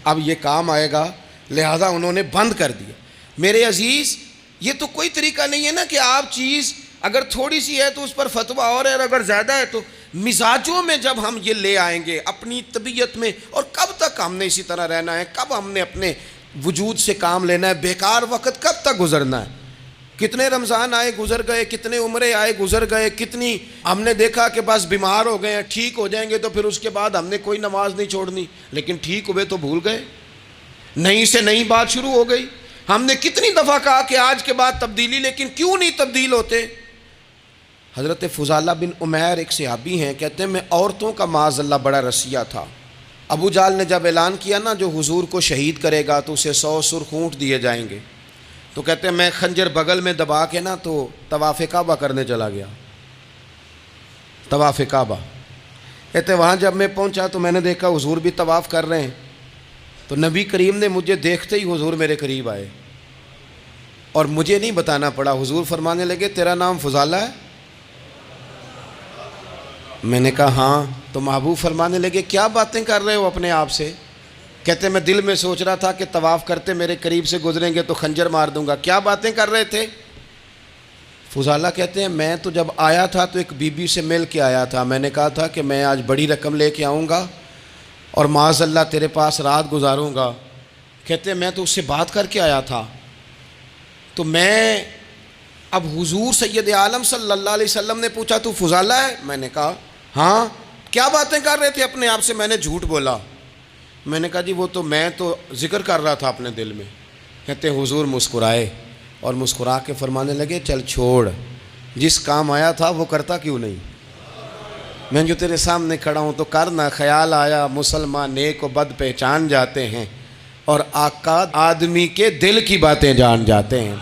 اب یہ کام آئے گا، لہذا انہوں نے بند کر دیا. میرے عزیز، یہ تو کوئی طریقہ نہیں ہے نا کہ آپ چیز اگر تھوڑی سی ہے تو اس پر فتویٰ اور ہے، اور اگر زیادہ ہے تو مزاجوں میں جب ہم یہ لے آئیں گے اپنی طبیعت میں. اور کب تک ہم نے اسی طرح رہنا ہے؟ کب ہم نے اپنے وجود سے کام لینا ہے؟ بیکار وقت کب تک گزرنا ہے؟ کتنے رمضان آئے گزر گئے، کتنے عمرے آئے گزر گئے، کتنی ہم نے دیکھا کہ بس بیمار ہو گئے ہیں، ٹھیک ہو جائیں گے تو پھر اس کے بعد ہم نے کوئی نماز نہیں چھوڑنی، لیکن ٹھیک ہوئے تو بھول گئے، نئی سے نئی بات شروع ہو گئی. ہم نے کتنی دفعہ کہا کہ آج کے بعد تبدیلی، لیکن کیوں نہیں تبدیل ہوتے؟ حضرت فضالہ بن عمیر ایک صحابی ہیں، کہتے ہیں میں عورتوں کا معاذ اللہ بڑا رسیہ تھا. ابو جہل نے جب اعلان کیا نا جو حضور کو شہید کرے گا تو اسے 100 سرخ اونٹ دیے جائیں گے، تو کہتے ہیں میں خنجر بغل میں دبا کے نا تو طواف کعبہ کرنے چلا گیا. طواف کعبہ کہتے وہاں جب میں پہنچا تو میں نے دیکھا حضور بھی طواف کر رہے ہیں، تو نبی کریم نے مجھے دیکھتے ہی حضور میرے قریب آئے اور مجھے نہیں بتانا پڑا. حضور فرمانے لگے تیرا نام فضالہ ہے؟ میں نے کہا ہاں. تو محبوب فرمانے لگے کیا باتیں کر رہے ہو اپنے آپ سے؟ کہتے میں دل میں سوچ رہا تھا کہ طواف کرتے میرے قریب سے گزریں گے تو خنجر مار دوں گا. کیا باتیں کر رہے تھے؟ فضالہ کہتے ہیں میں تو جب آیا تھا تو ایک بی بی سے مل کے آیا تھا، میں نے کہا تھا کہ میں آج بڑی رقم لے کے آؤں گا اور معاذ اللہ تیرے پاس رات گزاروں گا. کہتے ہیں میں تو اس سے بات کر کے آیا تھا. تو میں اب حضور سید عالم صلی اللہ علیہ وسلم نے پوچھا تو فضالہ ہے؟ میں نے کہا ہاں. کیا باتیں کر رہے تھے اپنے آپ سے؟ میں نے جھوٹ بولا. میں نے کہا جی وہ تو میں تو ذکر کر رہا تھا اپنے دل میں. کہتے ہیں حضور مسکرائے اور مسکرا کے فرمانے لگے چل چھوڑ، جس کام آیا تھا وہ کرتا کیوں نہیں؟ میں جو تیرے سامنے کھڑا ہوں تو کرنا. خیال آیا مسلمان نیک و بد پہچان جاتے ہیں اور آقا آدمی کے دل کی باتیں جان جاتے ہیں.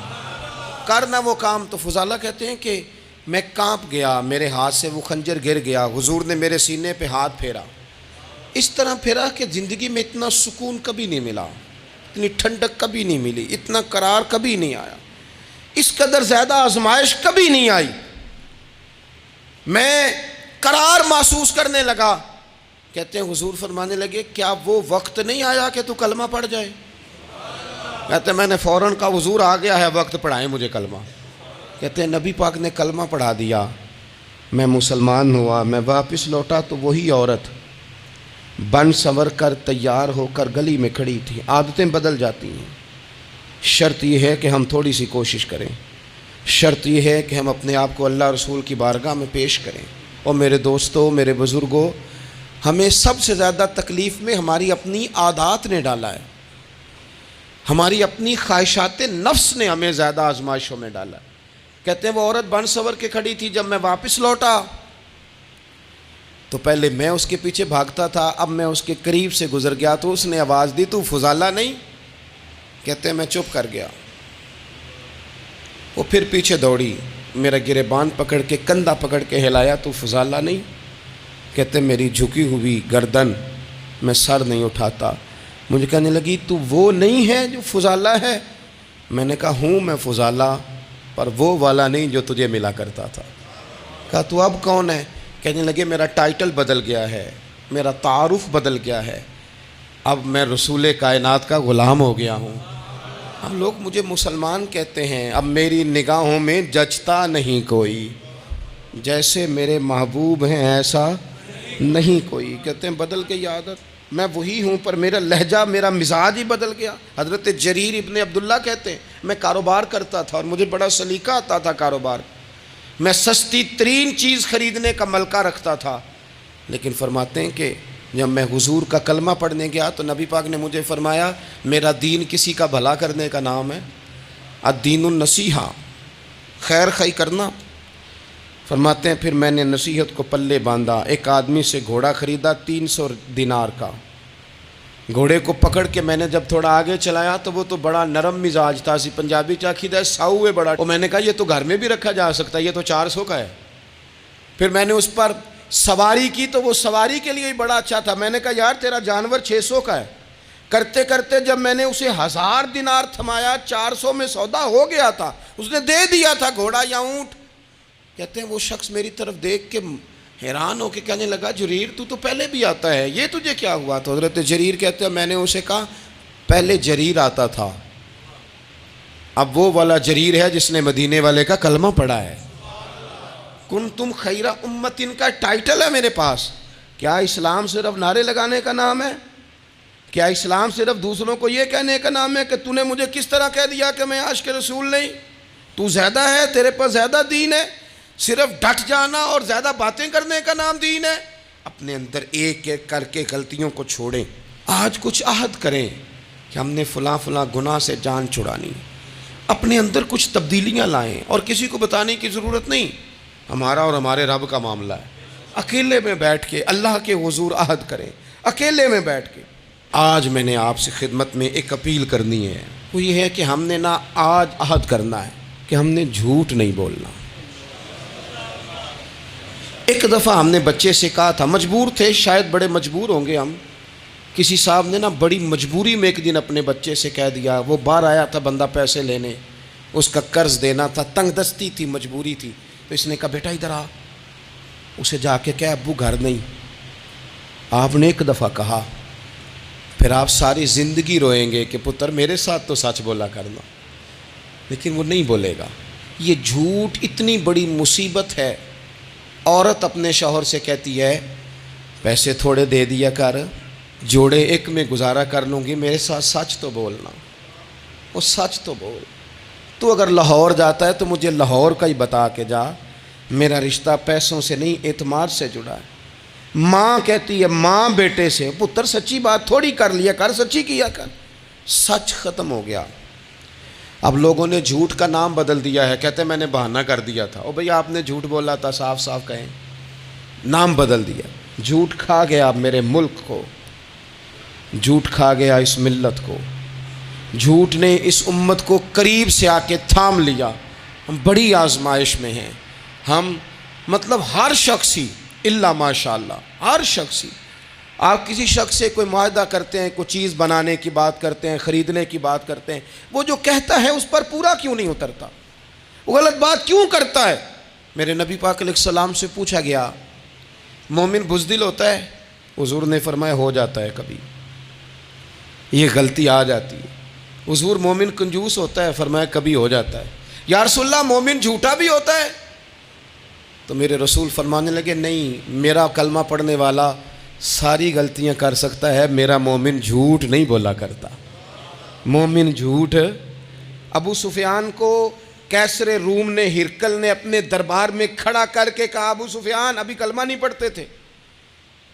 کرنا وہ کام. تو فضالہ کہتے ہیں کہ میں کانپ گیا، میرے ہاتھ سے وہ خنجر گر گیا. حضور نے میرے سینے پہ ہاتھ پھیرا، اس طرح پھیرا کہ زندگی میں اتنا سکون کبھی نہیں ملا، اتنی ٹھنڈک کبھی نہیں ملی، اتنا قرار کبھی نہیں آیا، اس قدر زیادہ آزمائش کبھی نہیں آئی. میں قرار محسوس کرنے لگا. کہتے ہیں حضور فرمانے لگے کیا وہ وقت نہیں آیا کہ تو کلمہ پڑھ جائے؟ کہتے ہیں میں نے فوراً کہا حضور آ گیا ہے وقت، پڑھائیں مجھے کلمہ. کہتے ہیں نبی پاک نے کلمہ پڑھا دیا، میں مسلمان ہوا. میں واپس لوٹا تو وہی عورت بن سنور کر تیار ہو کر گلی میں کھڑی تھی. عادتیں بدل جاتی ہیں. شرط یہ ہے کہ ہم تھوڑی سی کوشش کریں، شرط یہ ہے کہ ہم اپنے آپ کو اللہ رسول کی بارگاہ میں پیش کریں. اور میرے دوستوں، میرے بزرگوں، ہمیں سب سے زیادہ تکلیف میں ہماری اپنی عادات نے ڈالا ہے، ہماری اپنی خواہشات نفس نے ہمیں زیادہ آزمائشوں میں ڈالا ہے. کہتے ہیں وہ عورت بن سنور کے کھڑی تھی. جب میں واپس لوٹا تو پہلے میں اس کے پیچھے بھاگتا تھا، اب میں اس کے قریب سے گزر گیا تو اس نے آواز دی، تو فضالہ نہیں؟ کہتے ہیں میں چپ کر گیا۔ وہ پھر پیچھے دوڑی، میرا گریبان پکڑ کے کندھا پکڑ کے ہلایا، تو فضالہ نہیں؟ کہتے ہیں میری جھکی ہوئی گردن، میں سر نہیں اٹھاتا۔ مجھے کہنے لگی تو وہ نہیں ہے جو فضالہ ہے؟ میں نے کہا ہوں میں فضالہ، پر وہ والا نہیں جو تجھے ملا کرتا تھا۔ کہا تو اب کون ہے؟ کہنے لگے میرا ٹائٹل بدل گیا ہے، میرا تعارف بدل گیا ہے، اب میں رسول کائنات کا غلام ہو گیا ہوں۔ اب لوگ مجھے مسلمان کہتے ہیں، اب میری نگاہوں میں جچتا نہیں کوئی، جیسے میرے محبوب ہیں ایسا نہیں کوئی۔ کہتے ہیں بدل گئی عادت، میں وہی ہوں پر میرا لہجہ، میرا مزاج ہی بدل گیا۔ حضرت جریر ابن عبداللہ کہتے ہیں میں کاروبار کرتا تھا اور مجھے بڑا سلیقہ آتا تھا کاروبار، میں سستی ترین چیز خریدنے کا ملکہ رکھتا تھا، لیکن فرماتے ہیں کہ جب میں حضور کا کلمہ پڑھنے گیا تو نبی پاک نے مجھے فرمایا میرا دین کسی کا بھلا کرنے کا نام ہے، الدین النصیحہ، خیر خی کرنا۔ فرماتے ہیں پھر میں نے نصیحت کو پلے باندھا، ایک آدمی سے گھوڑا خریدا 300 دینار کا، گھوڑے کو پکڑ کے میں نے جب تھوڑا آگے چلایا تو وہ تو بڑا نرم مزاج تھا، اسی پنجابی چاکھیدہ ساؤ ہے بڑا، اور میں نے کہا یہ تو گھر میں بھی رکھا جا سکتا ہے، یہ تو 400 کا ہے۔ پھر میں نے اس پر سواری کی تو وہ سواری کے لیے ہی بڑا اچھا تھا، میں نے کہا یار تیرا جانور 600 کا ہے۔ کرتے کرتے جب میں نے اسے 1000 دینار تھمایا، 400 میں سودا ہو گیا تھا، اس نے دے دیا تھا گھوڑا یا اونٹ۔ کہتے ہیں وہ شخص میری طرف دیکھ کے حیران ہو کے کہنے لگا جریر تو پہلے بھی آتا ہے، یہ تجھے کیا ہوا؟ تو حضرت جریر کہتے ہیں میں نے اسے کہا پہلے جریر آتا تھا، اب وہ والا جریر ہے جس نے مدینے والے کا کلمہ پڑھا ہے۔ کنتم خیر امت کا ٹائٹل ہے میرے پاس۔ کیا اسلام صرف نعرے لگانے کا نام ہے؟ کیا اسلام صرف دوسروں کو یہ کہنے کا نام ہے کہ تو نے مجھے کس طرح کہہ دیا کہ میں عاشق رسول نہیں؟ تو زیادہ ہے، تیرے پاس زیادہ دین ہے؟ صرف ڈٹ جانا اور زیادہ باتیں کرنے کا نام دین ہے؟ اپنے اندر ایک ایک کر کے غلطیوں کو چھوڑیں، آج کچھ عہد کریں کہ ہم نے فلاں فلاں گناہ سے جان چھڑانی، اپنے اندر کچھ تبدیلیاں لائیں، اور کسی کو بتانے کی ضرورت نہیں، ہمارا اور ہمارے رب کا معاملہ ہے۔ اکیلے میں بیٹھ کے اللہ کے حضور عہد کریں، اکیلے میں بیٹھ کے۔ آج میں نے آپ سے خدمت میں ایک اپیل کرنی ہے، وہ یہ ہے کہ ہم نے نہ آج عہد کرنا ہے کہ ہم نے جھوٹ نہیں بولنا۔ ایک دفعہ ہم نے بچے سے کہا تھا، مجبور تھے، شاید بڑے مجبور ہوں گے ہم، کسی صاحب نے نا بڑی مجبوری میں ایک دن اپنے بچے سے کہہ دیا، وہ باہر آیا تھا بندہ پیسے لینے، اس کا قرض دینا تھا، تنگ دستی تھی، مجبوری تھی، تو اس نے کہا بیٹا ادھر آ، اسے جا کے کہا ابو گھر نہیں۔ آپ نے ایک دفعہ کہا، پھر آپ ساری زندگی روئیں گے کہ پتر میرے ساتھ تو سچ بولا کرنا، لیکن وہ نہیں بولے گا۔ یہ جھوٹ اتنی بڑی مصیبت ہے۔ عورت اپنے شوہر سے کہتی ہے پیسے تھوڑے دے دیا کر، جوڑے ایک میں گزارا کر لوں گی، میرے ساتھ سچ تو بولنا، وہ سچ تو بول۔ تو اگر لاہور جاتا ہے تو مجھے لاہور کا ہی بتا کے جا، میرا رشتہ پیسوں سے نہیں اعتماد سے جڑا ہے۔ ماں کہتی ہے ماں بیٹے سے، پتر سچی بات تھوڑی کر لیا کر، سچی کیا کر۔ سچ ختم ہو گیا۔ اب لوگوں نے جھوٹ کا نام بدل دیا ہے، کہتے ہیں میں نے بہانہ کر دیا تھا۔ او بھئی آپ نے جھوٹ بولا تھا، صاف صاف کہیں، نام بدل دیا۔ جھوٹ کھا گیا میرے ملک کو، جھوٹ کھا گیا اس ملت کو، جھوٹ نے اس امت کو قریب سے آ کے تھام لیا۔ ہم بڑی آزمائش میں ہیں، ہم مطلب ہر شخص ہی الا ماشاءاللہ، ہر شخص ہی، آپ کسی شخص سے کوئی معاہدہ کرتے ہیں، کوئی چیز بنانے کی بات کرتے ہیں، خریدنے کی بات کرتے ہیں، وہ جو کہتا ہے اس پر پورا کیوں نہیں اترتا؟ وہ غلط بات کیوں کرتا ہے؟ میرے نبی پاک علیہ السلام سے پوچھا گیا مومن بزدل ہوتا ہے؟ حضور نے فرمایا ہو جاتا ہے، کبھی یہ غلطی آ جاتی ہے۔ حضور مومن کنجوس ہوتا ہے؟ فرمایا کبھی ہو جاتا ہے۔ یا رسول اللہ مومن جھوٹا بھی ہوتا ہے؟ تو میرے رسول فرمانے لگے نہیں، میرا کلمہ پڑھنے والا ساری غلطیاں کر سکتا ہے، میرا مومن جھوٹ نہیں بولا کرتا۔ مومن جھوٹ۔ ابو سفیان کو کیسر روم نے، ہرقل نے اپنے دربار میں کھڑا کر کے کہا ابو سفیان ابھی کلمہ نہیں پڑھتے تھے،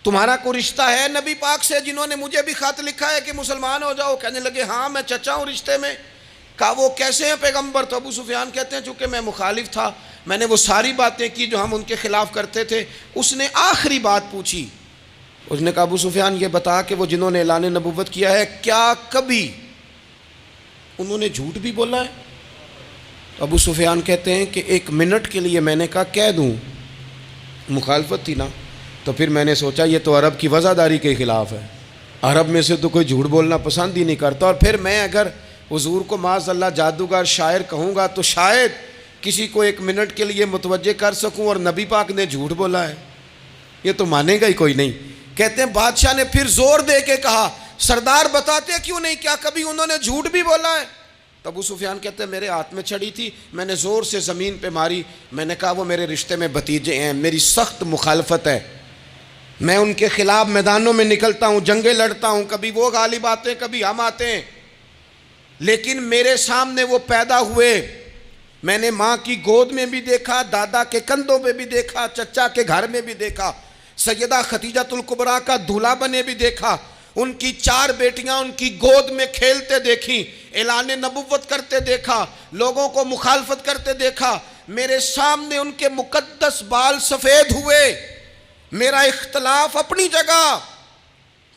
تمہارا کوئی رشتہ ہے نبی پاک سے جنہوں نے مجھے بھی خط لکھا ہے کہ مسلمان ہو جاؤ؟ کہنے لگے ہاں میں چچا ہوں رشتے میں۔ کہا وہ کیسے ہیں پیغمبر؟ تو ابو سفیان کہتے ہیں چونکہ میں مخالف تھا میں نے وہ ساری باتیں کی جو ہم ان کے خلاف کرتے تھے. اس نے آخری بات پوچھی. اس نے کہا ابو سفیان یہ بتا کہ وہ جنہوں نے اعلان نبوت کیا ہے کیا کبھی انہوں نے جھوٹ بھی بولا ہے؟ ابو سفیان کہتے ہیں کہ 1 منٹ کے لیے میں نے کہا کہہ دوں. مخالفت تھی نا. تو پھر میں نے سوچا یہ تو عرب کی وزاداری کے خلاف ہے. عرب میں سے تو کوئی جھوٹ بولنا پسند ہی نہیں کرتا. اور پھر میں اگر حضور کو معاذ اللہ جادوگر شاعر کہوں گا تو شاید کسی کو 1 منٹ کے لیے متوجہ کر سکوں, اور نبی پاک نے جھوٹ بولا ہے, یہ تو مانے گا ہی کوئی نہیں. کہتے ہیں بادشاہ نے پھر زور دے کے کہا سردار بتاتے کیوں نہیں, کیا کبھی انہوں نے جھوٹ بھی بولا ہے؟ تو ابو سفیان کہتے ہیں میرے ہاتھ میں چھڑی تھی, میں نے زور سے زمین پہ ماری. میں نے کہا وہ میرے رشتے میں بھتیجے ہیں, میری سخت مخالفت ہے, میں ان کے خلاف میدانوں میں نکلتا ہوں, جنگیں لڑتا ہوں, کبھی وہ غالب آتے ہیں کبھی ہم آتے ہیں, لیکن میرے سامنے وہ پیدا ہوئے. میں نے ماں کی گود میں بھی دیکھا, دادا کے کندھوں پہ بھی دیکھا, چچا کے گھر میں بھی دیکھا, سیدہ خدیجۃ الکبریٰ کا دولہا بنے بھی دیکھا, ان کی 4 بیٹیاں ان کی گود میں کھیلتے دیکھیں, اعلان نبوت کرتے دیکھا, لوگوں کو مخالفت کرتے دیکھا. میرے سامنے ان کے مقدس بال سفید ہوئے. میرا اختلاف اپنی جگہ,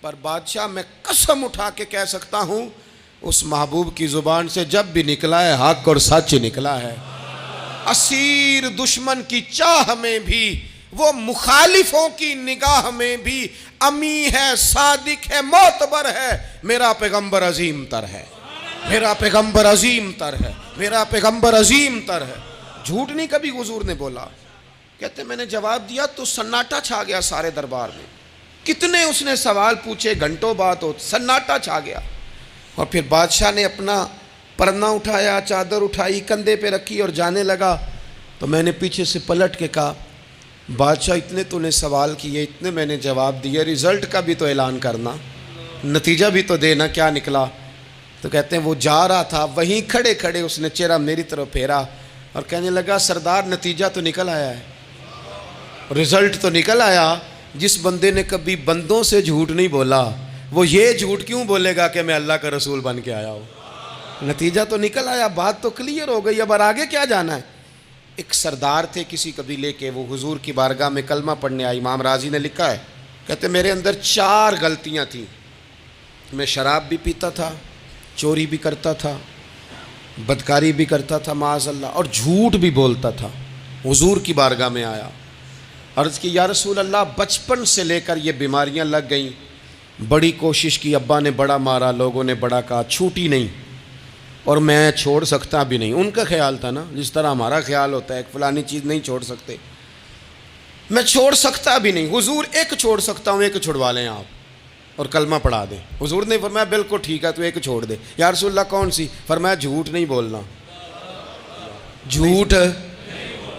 پر بادشاہ میں قسم اٹھا کے کہہ سکتا ہوں اس محبوب کی زبان سے جب بھی نکلا ہے حق اور سچ نکلا ہے. اسیر دشمن کی چاہ میں بھی, وہ مخالفوں کی نگاہ میں بھی امی ہے, صادق ہے, معتبر ہے. میرا پیغمبر عظیم تر ہے, میرا پیغمبر عظیم تر ہے, میرا پیغمبر عظیم تر ہے. جھوٹ نہیں کبھی حضور نے بولا. کہتے میں نے جواب دیا تو سناٹا چھا گیا سارے دربار میں. کتنے اس نے سوال پوچھے, گھنٹوں بات ہو, سناٹا چھا گیا. اور پھر بادشاہ نے اپنا پرنا اٹھایا, چادر اٹھائی, کندھے پہ رکھی اور جانے لگا. تو میں نے پیچھے سے پلٹ کے کہا بادشاہ اتنے تو نے سوال کیے, اتنے میں نے جواب دیے, رزلٹ کا بھی تو اعلان کرنا, نتیجہ بھی تو دینا, کیا نکلا؟ تو کہتے ہیں وہ جا رہا تھا, وہیں کھڑے کھڑے اس نے چہرہ میری طرف پھیرا اور کہنے لگا سردار نتیجہ تو نکل آیا ہے, رزلٹ تو نکل آیا. جس بندے نے کبھی بندوں سے جھوٹ نہیں بولا وہ یہ جھوٹ کیوں بولے گا کہ میں اللہ کا رسول بن کے آیا ہوں؟ نتیجہ تو نکل آیا, بات تو کلیئر ہو گئی, اب آگے کیا جانا ہے؟ ایک سردار تھے کسی قبیلے کے, وہ حضور کی بارگاہ میں کلمہ پڑھنے آئے. امام راضی نے لکھا ہے, کہتے میرے اندر 4 غلطیاں تھیں. میں شراب بھی پیتا تھا, چوری بھی کرتا تھا, بدکاری بھی کرتا تھا معاذ اللہ, اور جھوٹ بھی بولتا تھا. حضور کی بارگاہ میں آیا, عرض کی یا رسول اللہ بچپن سے لے کر یہ بیماریاں لگ گئیں, بڑی کوشش کی, ابا نے بڑا مارا, لوگوں نے بڑا کہا, چھوٹی نہیں, اور میں چھوڑ سکتا بھی نہیں. ان کا خیال تھا نا جس طرح ہمارا خیال ہوتا ہے, ایک فلانی چیز نہیں چھوڑ سکتے, میں چھوڑ سکتا بھی نہیں. حضور ایک چھوڑ سکتا ہوں, ایک چھڑوا لیں آپ اور کلمہ پڑھا دیں. حضور نے فرمایا بالکل ٹھیک ہے, تو ایک چھوڑ دے. یا رسول اللہ کون سی؟ فرمایا جھوٹ نہیں بولنا. جھوٹ,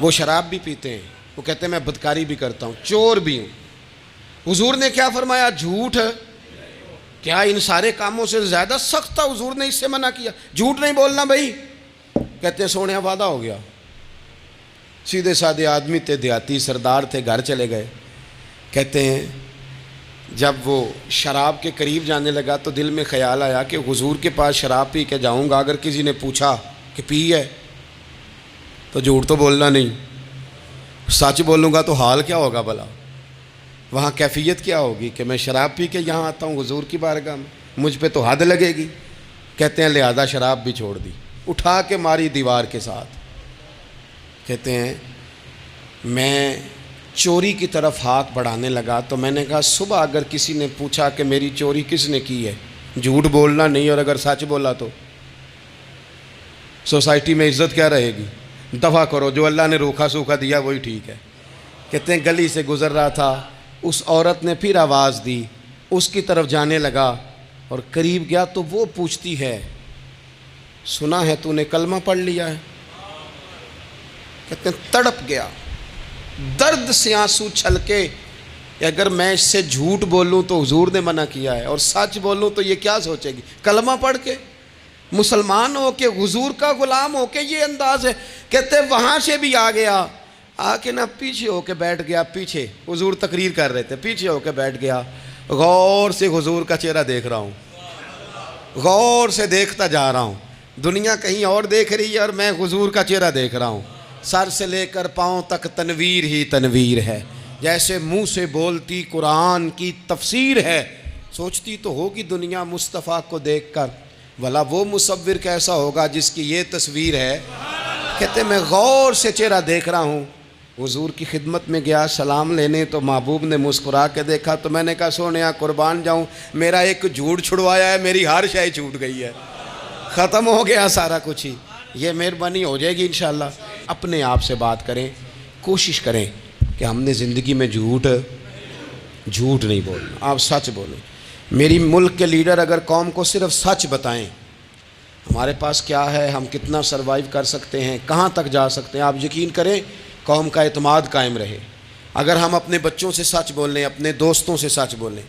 وہ شراب بھی پیتے ہیں, وہ کہتے ہیں میں بدکاری بھی کرتا ہوں, چور بھی ہوں. حضور نے کیا فرمایا؟ جھوٹ. کیا ان سارے کاموں سے زیادہ سخت تھا حضور نے اس سے منع کیا؟ جھوٹ نہیں بولنا بھائی. کہتے ہیں سونے وعدہ ہو گیا. سیدھے سادے آدمی تھے, دیہاتی سردار تھے, گھر چلے گئے. کہتے ہیں جب وہ شراب کے قریب جانے لگا تو دل میں خیال آیا کہ حضور کے پاس شراب پی کے جاؤں گا, اگر کسی نے پوچھا کہ پی ہے تو جھوٹ تو بولنا نہیں, سچ بولوں گا تو حال کیا ہوگا بھلا, وہاں کیفیت کیا ہوگی کہ میں شراب پی کے یہاں آتا ہوں حضور کی بارگاہ میں, مجھ پہ تو حد لگے گی. کہتے ہیں لہذا شراب بھی چھوڑ دی, اٹھا کے ماری دیوار کے ساتھ. کہتے ہیں میں چوری کی طرف ہاتھ بڑھانے لگا تو میں نے کہا صبح اگر کسی نے پوچھا کہ میری چوری کس نے کی ہے, جھوٹ بولنا نہیں, اور اگر سچ بولا تو سوسائٹی میں عزت کیا رہے گی؟ دفع کرو, جو اللہ نے روکھا سوکھا دیا وہی ٹھیک ہے. کہتے ہیں گلی سے گزر رہا تھا, اس عورت نے پھر آواز دی, اس کی طرف جانے لگا اور قریب گیا تو وہ پوچھتی ہے سنا ہے تو نے کلمہ پڑھ لیا ہے؟ کہتے ہیں تڑپ گیا, درد سے آنسو چھلکے, اگر میں اس سے جھوٹ بولوں تو حضور نے منع کیا ہے, اور سچ بولوں تو یہ کیا سوچے گی؟ کلمہ پڑھ کے مسلمان ہو کے حضور کا غلام ہو کے یہ انداز ہے. کہتے وہاں سے بھی آ گیا, آ کے نہ پیچھے ہو کے بیٹھ گیا, پیچھے حضور تقریر کر رہے تھے, پیچھے ہو کے بیٹھ گیا. غور سے حضور کا چہرہ دیکھ رہا ہوں, غور سے دیکھتا جا رہا ہوں. دنیا کہیں اور دیکھ رہی ہے اور میں حضور کا چہرہ دیکھ رہا ہوں. سر سے لے کر پاؤں تک تنویر ہی تنویر ہے، جیسے منہ سے بولتی قرآن کی تفسیر ہے۔ سوچتی تو ہوگی دنیا مصطفیٰ کو دیکھ کر، بھلا وہ مصور کیسا ہوگا جس کی یہ تصویر ہے۔ کہتے میں غور سے چہرہ دیکھ رہا ہوں، حضور کی خدمت میں گیا سلام لینے تو محبوب نے مسکرا کے دیکھا تو میں نے کہا سونیا قربان جاؤں، میرا ایک جھوٹ چھڑوایا ہے، میری ہر شے چھوٹ گئی ہے، ختم ہو گیا سارا کچھ ہی۔ یہ مہربانی ہو جائے گی انشاءاللہ۔ اپنے آپ سے بات کریں، کوشش کریں کہ ہم نے زندگی میں جھوٹ نہیں بولنا، آپ سچ بولیں۔ میری ملک کے لیڈر اگر قوم کو صرف سچ بتائیں، ہمارے پاس کیا ہے، ہم کتنا سروائیو کر سکتے ہیں، کہاں تک جا سکتے ہیں، آپ یقین کریں قوم کا اعتماد قائم رہے۔ اگر ہم اپنے بچوں سے سچ بولیں، اپنے دوستوں سے سچ بولیں،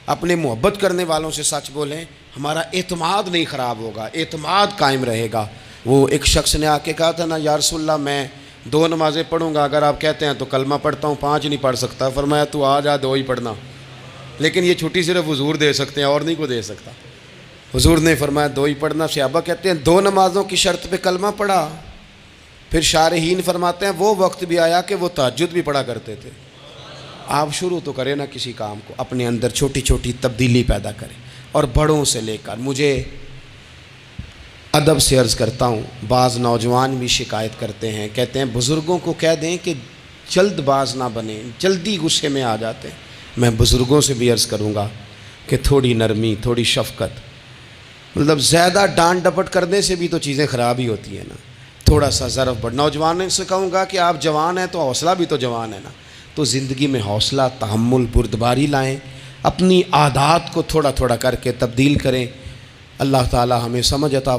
اپنے محبت کرنے والوں سے سچ بولیں، ہمارا اعتماد نہیں خراب ہوگا، اعتماد قائم رہے گا۔ وہ ایک شخص نے آ کے کہا تھا نا، یا رسول اللہ میں 2 نمازیں پڑھوں گا، اگر آپ کہتے ہیں تو کلمہ پڑھتا ہوں، 5 نہیں پڑھ سکتا۔ فرمایا تو آ جا 2 ہی پڑھنا، لیکن یہ چھٹی صرف حضور دے سکتے ہیں اور نہیں کو دے سکتا۔ حضور نے فرمایا 2 ہی پڑھنا۔ صحابہ کہتے ہیں 2 نمازوں کی شرط پہ کلمہ پڑھا۔ پھر شارحین فرماتے ہیں وہ وقت بھی آیا کہ وہ تہجد بھی پڑھا کرتے تھے۔ آپ شروع تو کریں نا کسی کام کو، اپنے اندر چھوٹی چھوٹی تبدیلی پیدا کریں، اور بڑوں سے لے کر، مجھے ادب سے عرض کرتا ہوں، بعض نوجوان بھی شکایت کرتے ہیں، کہتے ہیں بزرگوں کو کہہ دیں کہ جلد باز نہ بنیں، جلدی غصے میں آ جاتے ہیں۔ میں بزرگوں سے بھی عرض کروں گا کہ تھوڑی نرمی، تھوڑی شفقت، مطلب زیادہ ڈانٹ ڈپٹ کرنے سے بھی تو چیزیں خراب ہی ہوتی ہیں نا، تھوڑا سا ظرف بڑھ۔ نوجوانوں سے کہوں گا کہ آپ جوان ہیں تو حوصلہ بھی تو جوان ہے نا، تو زندگی میں حوصلہ، تحمل، بردباری لائیں، اپنی عادات کو تھوڑا تھوڑا کر کے تبدیل کریں۔ اللہ تعالی ہمیں سمجھ عطا